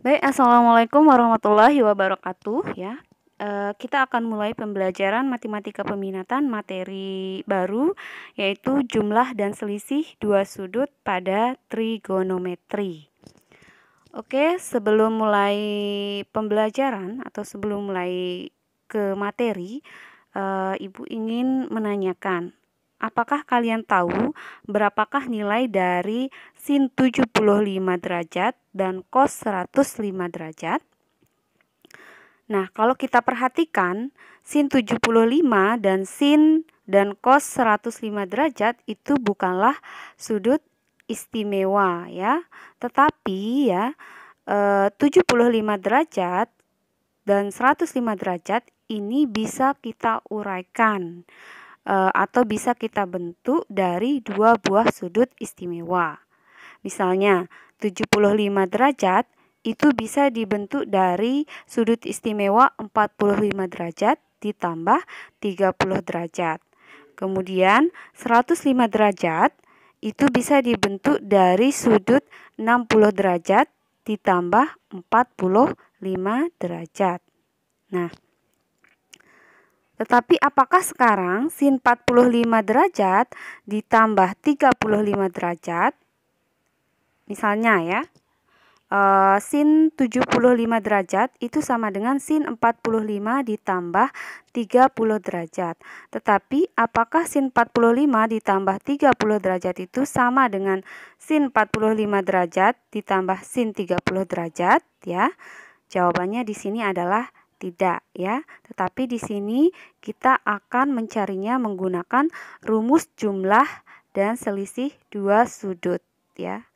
Baik, assalamualaikum warahmatullahi wabarakatuh. Ya, kita akan mulai pembelajaran matematika peminatan materi baru, yaitu jumlah dan selisih dua sudut pada trigonometri. Oke, sebelum mulai pembelajaran atau sebelum mulai ke materi, Ibu ingin menanyakan, apakah kalian tahu berapakah nilai dari sin 75 derajat dan cos 105 derajat? Nah, kalau kita perhatikan, sin 75 dan sin dan cos 105 derajat itu bukanlah sudut istimewa ya. Tetapi ya, 75 derajat dan 105 derajat ini bisa kita uraikan atau bisa kita bentuk dari dua buah sudut istimewa. Misalnya 75 derajat itu bisa dibentuk dari sudut istimewa 45 derajat ditambah 30 derajat. Kemudian 105 derajat itu bisa dibentuk dari sudut 60 derajat ditambah 45 derajat. Nah, tetapi apakah sekarang sin 45 derajat ditambah 35 derajat? Misalnya ya, sin 75 derajat itu sama dengan sin 45 ditambah 30 derajat. Tetapi apakah sin 45 ditambah 30 derajat itu sama dengan sin 45 derajat ditambah sin 30 derajat ya? Jawabannya di sini adalah tidak ya, tetapi di sini kita akan mencarinya menggunakan rumus jumlah dan selisih dua sudut ya.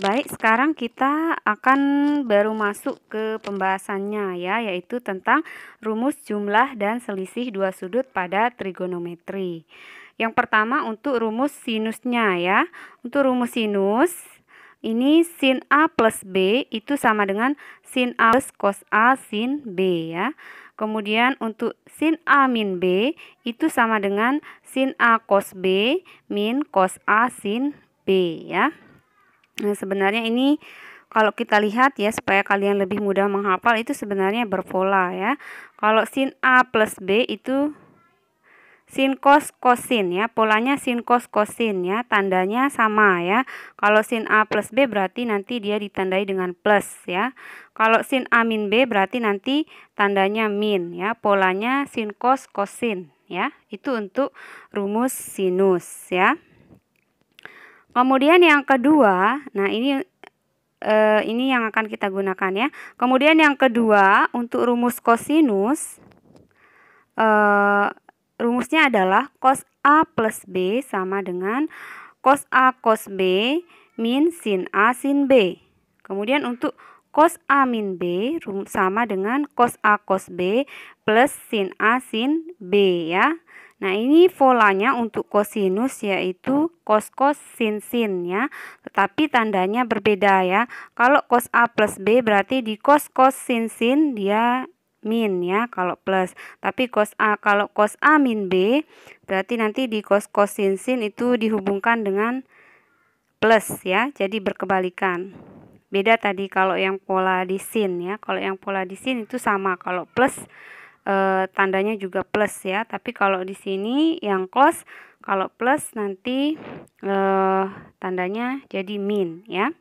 Baik, sekarang kita akan baru masuk ke pembahasannya ya, yaitu tentang rumus jumlah dan selisih dua sudut pada trigonometri. Yang pertama untuk rumus sinusnya ya. Untuk rumus sinus, ini sin A plus B itu sama dengan sin A plus cos A sin B ya. Kemudian untuk sin A min B itu sama dengan sin A cos B min cos A sin B ya. Nah, sebenarnya ini kalau kita lihat ya, supaya kalian lebih mudah menghafal, itu sebenarnya berpola ya. Kalau sin A plus B itu sin cos kosin ya, polanya sin cos kosin ya, tandanya sama ya. Kalau sin A plus B berarti nanti dia ditandai dengan plus ya. Kalau sin A min B berarti nanti tandanya min ya, polanya sin cos kosin ya. Itu untuk rumus sinus ya. Kemudian yang kedua, nah ini yang akan kita gunakan ya. Kemudian yang kedua untuk rumus kosinus, rumusnya adalah cos A plus B sama dengan cos A cos B min sin A sin B. Kemudian untuk cos A min B sama dengan cos A cos B plus sin A sin B ya. Nah, ini polanya untuk kosinus yaitu cos cos sin sin ya. Tetapi tandanya berbeda ya. Kalau cos A plus B berarti di cos cos sin sin dia min ya kalau plus. Tapi kalau cos A min B berarti nanti di cos cos sin sin itu dihubungkan dengan plus ya. Jadi berkebalikan. Beda tadi kalau yang pola di sin ya. Kalau yang pola di sin itu sama, kalau plus tandanya juga plus ya. Tapi kalau di sini yang cos, kalau plus nanti tandanya jadi min ya.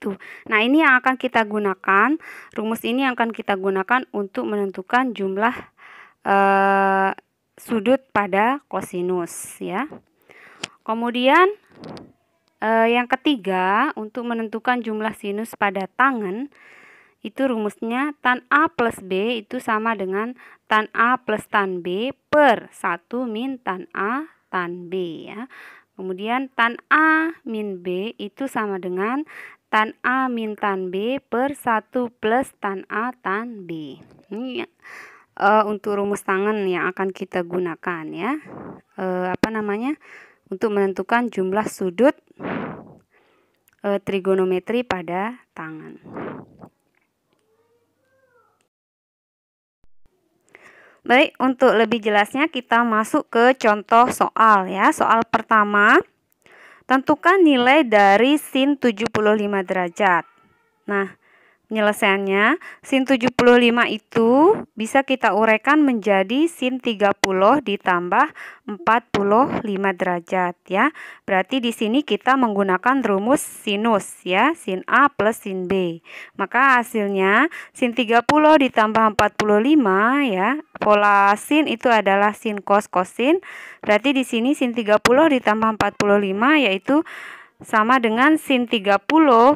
Tuh. Nah, ini yang akan kita gunakan, rumus ini yang akan kita gunakan untuk menentukan jumlah sudut pada kosinus ya. Kemudian yang ketiga, untuk menentukan jumlah sinus pada tangen, itu rumusnya tan A plus B itu sama dengan tan A plus tan B per 1 min tan A tan B ya. Kemudian tan A min B itu sama dengan tan A min tan B per 1 plus tan A tan B. Ini untuk rumus tangen yang akan kita gunakan ya. Untuk menentukan jumlah sudut trigonometri pada tangen. Baik, untuk lebih jelasnya kita masuk ke contoh soal ya. Soal pertama, Tentukan nilai dari sin 75 derajat. Nah, penyelesaiannya, sin 75 itu bisa kita uraikan menjadi sin 30 ditambah 45 derajat ya. Berarti di sini kita menggunakan rumus sinus ya, sin A plus sin B. Maka hasilnya sin 30 ditambah 45 ya. Pola sin itu adalah sin cos cosin. Berarti di sini sin 30 ditambah 45 yaitu sama dengan sin 30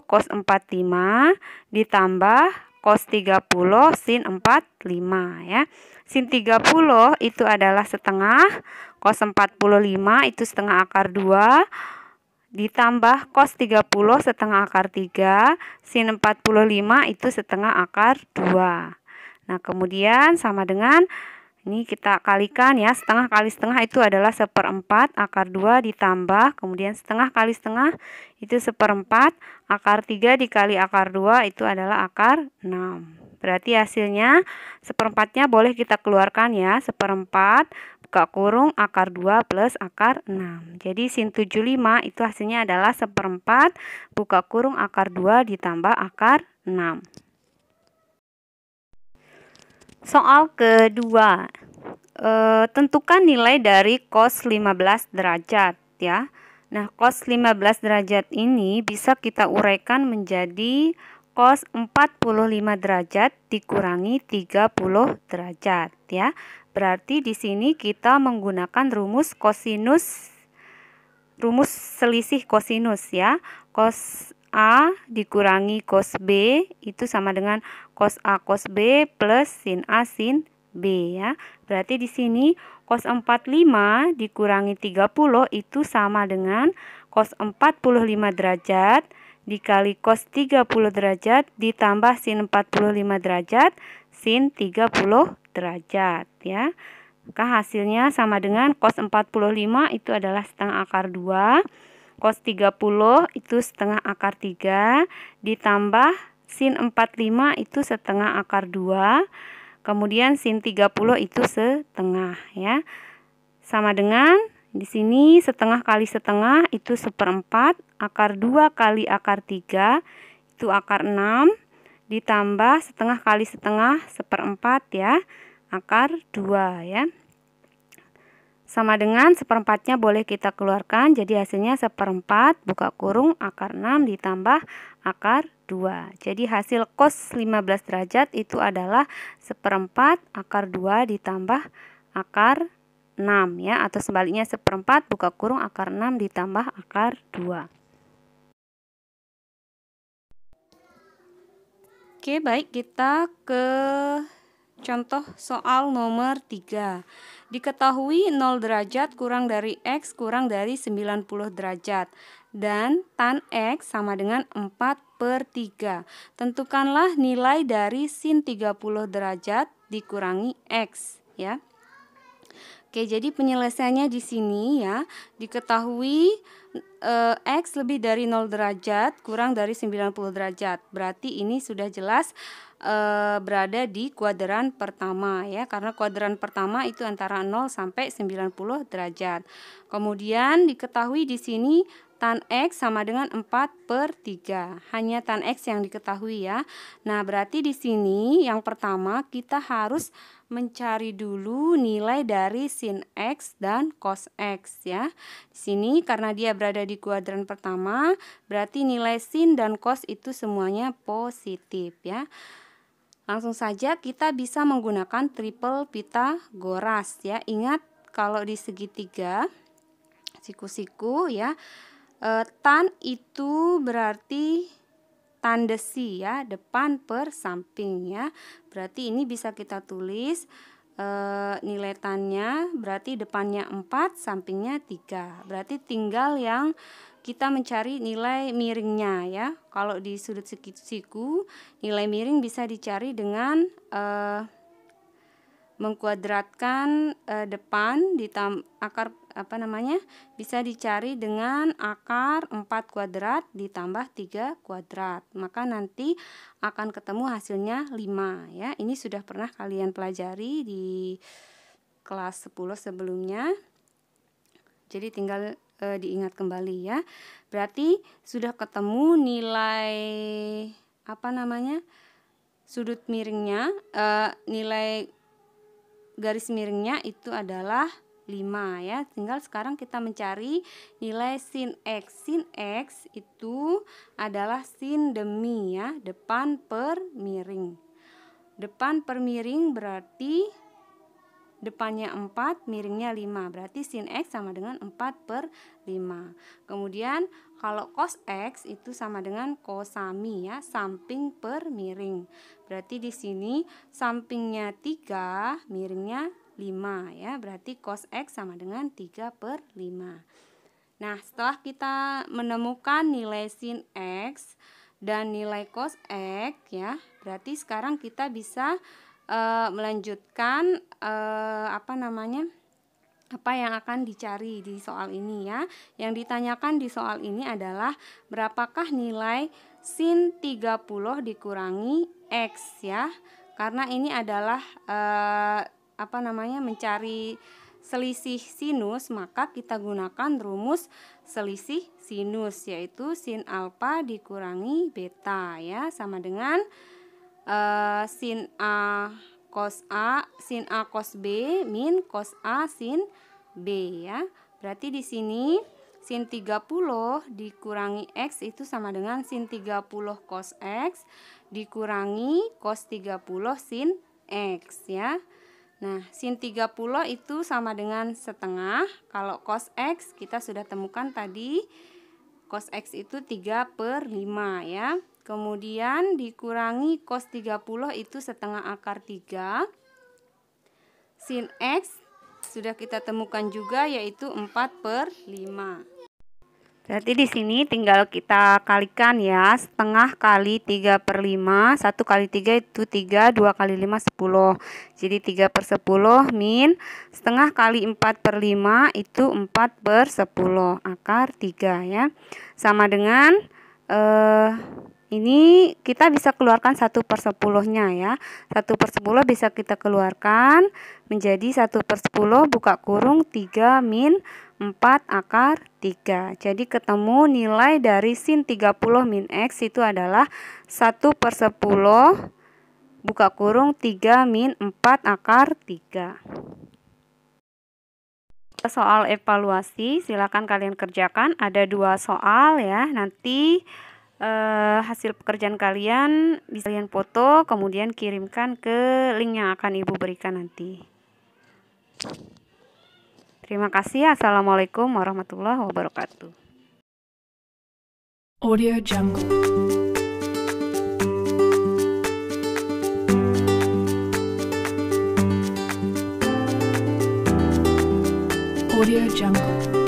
cos 45 ditambah cos 30 sin 45 ya. Sin 30 itu adalah setengah, cos 45 itu setengah akar 2 ditambah cos 30 setengah akar 3, sin 45 itu setengah akar 2. Nah, kemudian sama dengan ini kita kalikan ya, setengah kali setengah itu adalah 1/4 akar 2 ditambah, kemudian setengah kali setengah itu 1/4, akar 3 dikali akar 2 itu adalah akar 6. Berarti hasilnya 1/4-nya boleh kita keluarkan ya, 1/4 buka kurung akar 2 plus akar 6. Jadi sin 75 itu hasilnya adalah 1/4 buka kurung akar 2 ditambah akar 6. Soal kedua, tentukan nilai dari cos 15 derajat ya. Nah, cos 15 derajat ini bisa kita uraikan menjadi cos 45 derajat dikurangi 30 derajat ya. Berarti di sini kita menggunakan rumus kosinus, rumus selisih kosinus ya. Cos A dikurangi cos B itu sama dengan cos A cos B plus sin A sin B ya. Berarti di sini cos 45 dikurangi 30 itu sama dengan cos 45 derajat dikali cos 30 derajat ditambah sin 45 derajat sin 30 derajat ya. Maka hasilnya sama dengan cos 45 itu adalah setengah akar 2. Cos 30 itu setengah akar 3 ditambah sin 45 itu setengah akar 2. Kemudian sin 30 itu setengah ya. Sama dengan di sini setengah kali setengah itu 1/4, akar 2 kali akar 3 itu akar 6 ditambah setengah kali setengah 1/4 ya, akar 2 ya. Sama dengan 1/4-nya boleh kita keluarkan, jadi hasilnya 1/4 buka kurung akar 6 ditambah akar 2. Jadi hasil cos 15 derajat itu adalah 1/4 akar 2 ditambah akar 6 ya, atau sebaliknya 1/4 buka kurung akar 6 ditambah akar 2. Oke, baik, kita ke contoh soal nomor 3. Diketahui 0 derajat kurang dari X kurang dari 90 derajat dan tan X sama dengan 4/3. Tentukanlah nilai dari sin 30 derajat dikurangi X ya. Oke, jadi penyelesaiannya di sini ya, diketahui X lebih dari 0 derajat kurang dari 90 derajat. Berarti ini sudah jelas berada di kuadran pertama ya, karena kuadran pertama itu antara 0 sampai 90 derajat. Kemudian diketahui di sini tan X sama dengan 4/3. Hanya tan X yang diketahui ya. Nah, berarti di sini yang pertama kita harus mencari dulu nilai dari sin X dan cos X ya. Di sini karena dia berada di kuadran pertama, berarti nilai sin dan cos itu semuanya positif ya. Langsung saja kita bisa menggunakan triple Pitagoras ya. Ingat kalau di segitiga siku-siku ya, tan itu berarti tandesi ya, depan per samping ya. Berarti ini bisa kita tulis nilai tannya berarti depannya 4, sampingnya 3. Berarti tinggal yang kita mencari nilai miringnya ya. Kalau di sudut siku, nilai miring bisa dicari dengan mengkuadratkan depan akar bisa dicari dengan akar 4 kuadrat ditambah 3 kuadrat. Maka nanti akan ketemu hasilnya 5 ya. Ini sudah pernah kalian pelajari di kelas 10 sebelumnya. Jadi tinggal diingat kembali ya. Berarti sudah ketemu nilai sudut miringnya, nilai garis miringnya itu adalah 5 ya. Tinggal sekarang kita mencari nilai sin X. Sin X itu adalah sin demi ya, depan per miring. Depan per miring berarti depannya 4, miringnya 5. Berarti sin X sama dengan 4/5. Kemudian kalau cos X itu sama dengan kosami ya, samping per miring. Berarti di sini sampingnya 3, miringnya 5 ya. Berarti cos X sama dengan 3/5. Nah, setelah kita menemukan nilai sin X dan nilai cos X ya, berarti sekarang kita bisa melanjutkan apa yang akan dicari di soal ini ya. Yang ditanyakan di soal ini adalah berapakah nilai sin 30 dikurangi X ya. Karena ini adalah mencari selisih sinus, maka kita gunakan rumus selisih sinus, yaitu sin alfa dikurangi beta ya, sama dengan sin A cos B min cos A sin B ya. Berarti di sini sin 30 dikurangi X itu sama dengan sin 30 cos X dikurangi cos 30 sin X ya. Nah, sin 30 itu sama dengan setengah. Kalau cos X kita sudah temukan tadi, cos X itu 3/5 ya. Kemudian dikurangi cos 30 itu setengah akar 3. Sin X sudah kita temukan juga, yaitu 4/5. Berarti di sini tinggal kita kalikan ya, setengah kali 3/5, 1 kali 3 itu 3, 2 kali 5 10. Jadi 3/10 min setengah kali 4/5 itu 4/10 akar 3 ya. Sama dengan ini kita bisa keluarkan 1/10-nya ya. 1/10 bisa kita keluarkan menjadi 1/10 buka kurung 3 min 4 akar 3. Jadi ketemu nilai dari sin 30 min X itu adalah 1/10 buka kurung 3 min 4 akar 3. Soal evaluasi silakan kalian kerjakan, ada 2 soal ya. Nanti hasil pekerjaan kalian bisa kalian foto kemudian kirimkan ke link yang akan Ibu berikan nanti. Terima kasih. Assalamualaikum warahmatullahi wabarakatuh. Audio Jungle. Audio Jungle.